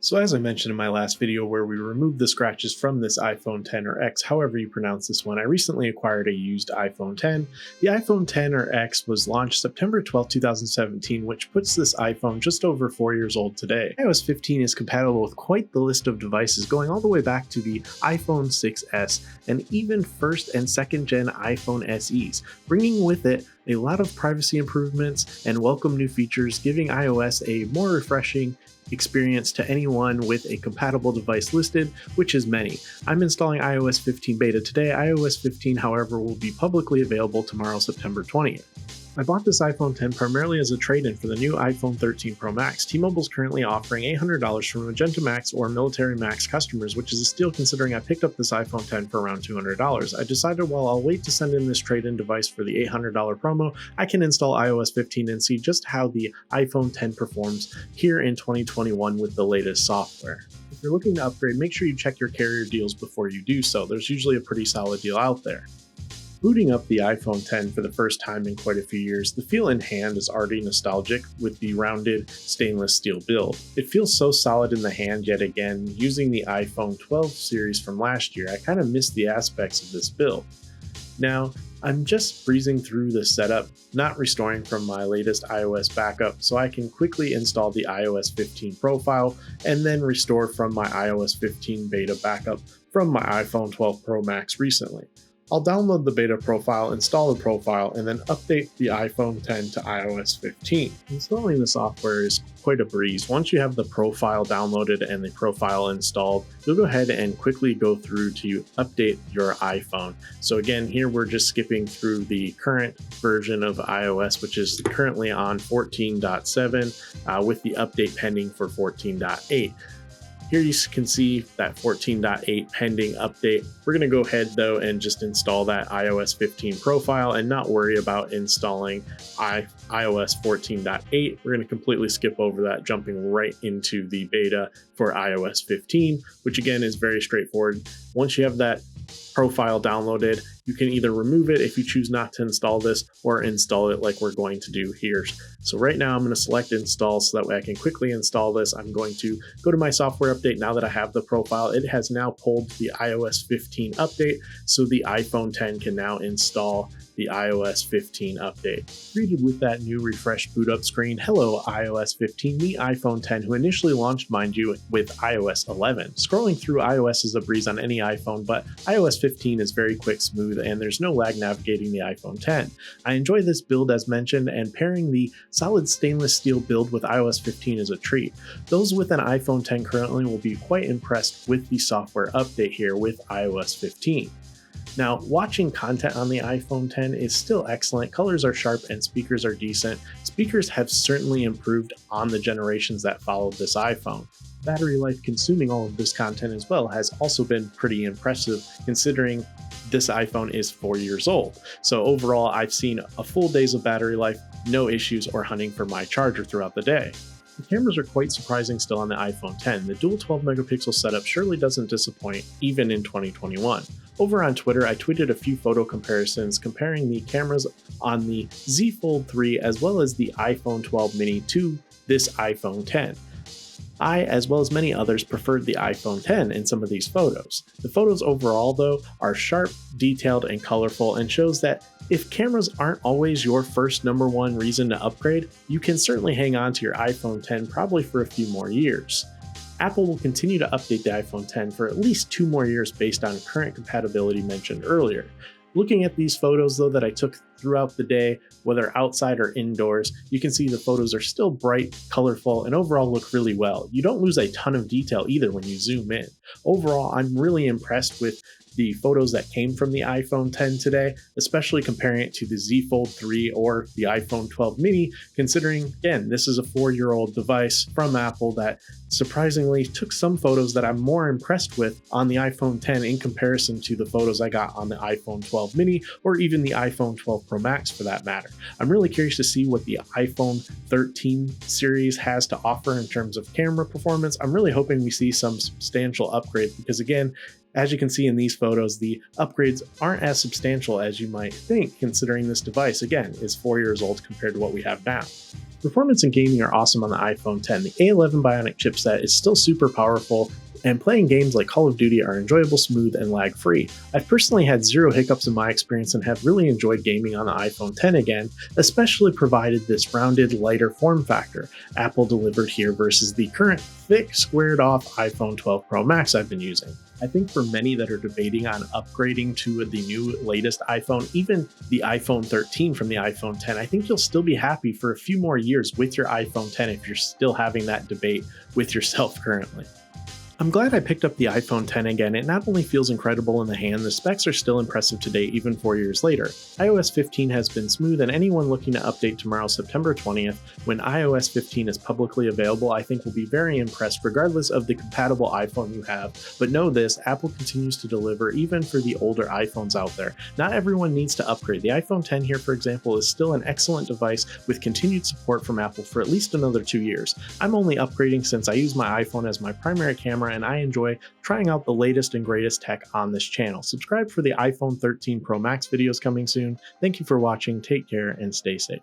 So as I mentioned in my last video where we removed the scratches from this iPhone 10 or X, however you pronounce this one, I recently acquired a used iPhone 10. The iPhone 10 or X was launched September 12, 2017, which puts this iPhone just over 4 years old today. iOS 15 is compatible with quite the list of devices going all the way back to the iPhone 6S and even first and second gen iPhone SEs, bringing with it a lot of privacy improvements and welcome new features, giving iOS a more refreshing experience to anyone with a compatible device listed, which is many. I'm installing iOS 15 beta today. iOS 15, however, will be publicly available tomorrow, September 20th. I bought this iPhone 10 primarily as a trade-in for the new iPhone 13 Pro Max. T-Mobile is currently offering $800 for Magenta Max or Military Max customers, which is a steal considering I picked up this iPhone 10 for around $200. I decided while I'll wait to send in this trade-in device for the $800 promo, I can install iOS 15 and see just how the iPhone 10 performs here in 2021 with the latest software. If you're looking to upgrade, make sure you check your carrier deals before you do so. There's usually a pretty solid deal out there. Booting up the iPhone 10 for the first time in quite a few years, the feel in hand is already nostalgic with the rounded stainless steel build. It feels so solid in the hand yet again. Using the iPhone 12 series from last year, I kind of missed the aspects of this build. Now, I'm just breezing through the setup, not restoring from my latest iOS backup, so I can quickly install the iOS 15 profile and then restore from my iOS 15 beta backup from my iPhone 12 Pro Max recently. I'll download the beta profile, install the profile, and then update the iPhone 10 to iOS 15. Installing the software is quite a breeze. Once you have the profile downloaded and the profile installed, you'll go ahead and quickly go through to update your iPhone. So again, here we're just skipping through the current version of iOS, which is currently on 14.7 with the update pending for 14.8. Here you can see that 14.8 pending update. We're going to go ahead though and just install that iOS 15 profile and not worry about installing iOS 14.8. We're going to completely skip over that, jumping right into the beta for iOS 15, which again is very straightforward. Once you have that profile downloaded, you can either remove it if you choose not to install this or install it like we're going to do here. So right now I'm going to select install so that way I can quickly install this. I'm going to go to my software update now that I have the profile. It has now pulled the iOS 15 update, so the iPhone 10 can now install the iOS 15 update. Greeted with that new refreshed boot up screen, hello iOS 15, the iPhone 10, who initially launched, mind you, with iOS 11. Scrolling through iOS is a breeze on any iPhone, but iOS 15 is very quick, smooth, and there's no lag navigating the iPhone 10. I enjoy this build as mentioned, and pairing the solid stainless steel build with iOS 15 is a treat. Those with an iPhone 10 currently will be quite impressed with the software update here with iOS 15. Now, watching content on the iPhone 10 is still excellent. Colors are sharp and speakers are decent. Speakers have certainly improved on the generations that followed this iPhone. Battery life consuming all of this content as well has also been pretty impressive considering this iPhone is 4 years old. So overall, I've seen a full days of battery life, no issues or hunting for my charger throughout the day. The cameras are quite surprising still on the iPhone 10. The dual 12 megapixel setup surely doesn't disappoint even in 2021. Over on Twitter, I tweeted a few photo comparisons comparing the cameras on the Z Fold 3 as well as the iPhone 12 mini to this iPhone 10. I, as well as many others, preferred the iPhone 10 in some of these photos. The photos overall, though, are sharp, detailed, and colorful, and shows that if cameras aren't always your first number one reason to upgrade, you can certainly hang on to your iPhone 10 probably for a few more years. Apple will continue to update the iPhone 10 for at least 2 more years based on current compatibility mentioned earlier. Looking at these photos though that I took throughout the day, whether outside or indoors, you can see the photos are still bright, colorful, and overall look really well. You don't lose a ton of detail either when you zoom in. Overall, I'm really impressed with the photos that came from the iPhone 10 today, especially comparing it to the Z Fold 3 or the iPhone 12 mini, considering, again, this is a 4-year-old device from Apple that surprisingly took some photos that I'm more impressed with on the iPhone 10 in comparison to the photos I got on the iPhone 12 mini or even the iPhone 12 Pro Max for that matter. I'm really curious to see what the iPhone 13 series has to offer in terms of camera performance. I'm really hoping we see some substantial upgrades because, again, as you can see in these photos, the upgrades aren't as substantial as you might think, considering this device, again, is 4 years old compared to what we have now. Performance and gaming are awesome on the iPhone 10. The A11 Bionic chipset is still super powerful, and playing games like Call of Duty are enjoyable, smooth, and lag-free. I've personally had zero hiccups in my experience and have really enjoyed gaming on the iPhone 10 again, especially provided this rounded, lighter form factor Apple delivered here versus the current thick, squared-off iPhone 12 Pro Max I've been using. I think for many that are debating on upgrading to the new latest iPhone, even the iPhone 13 from the iPhone 10, I think you'll still be happy for a few more years with your iPhone 10 if you're still having that debate with yourself currently. I'm glad I picked up the iPhone 10 again. It not only feels incredible in the hand, the specs are still impressive today even 4 years later. iOS 15 has been smooth, and anyone looking to update tomorrow, September 20th, when iOS 15 is publicly available, I think will be very impressed regardless of the compatible iPhone you have. But know this, Apple continues to deliver even for the older iPhones out there. Not everyone needs to upgrade. The iPhone 10 here, for example, is still an excellent device with continued support from Apple for at least another 2 years. I'm only upgrading since I use my iPhone as my primary camera, and I enjoy trying out the latest and greatest tech on this channel. Subscribe for the iPhone 13 Pro Max videos coming soon. Thank you for watching, take care, and stay safe.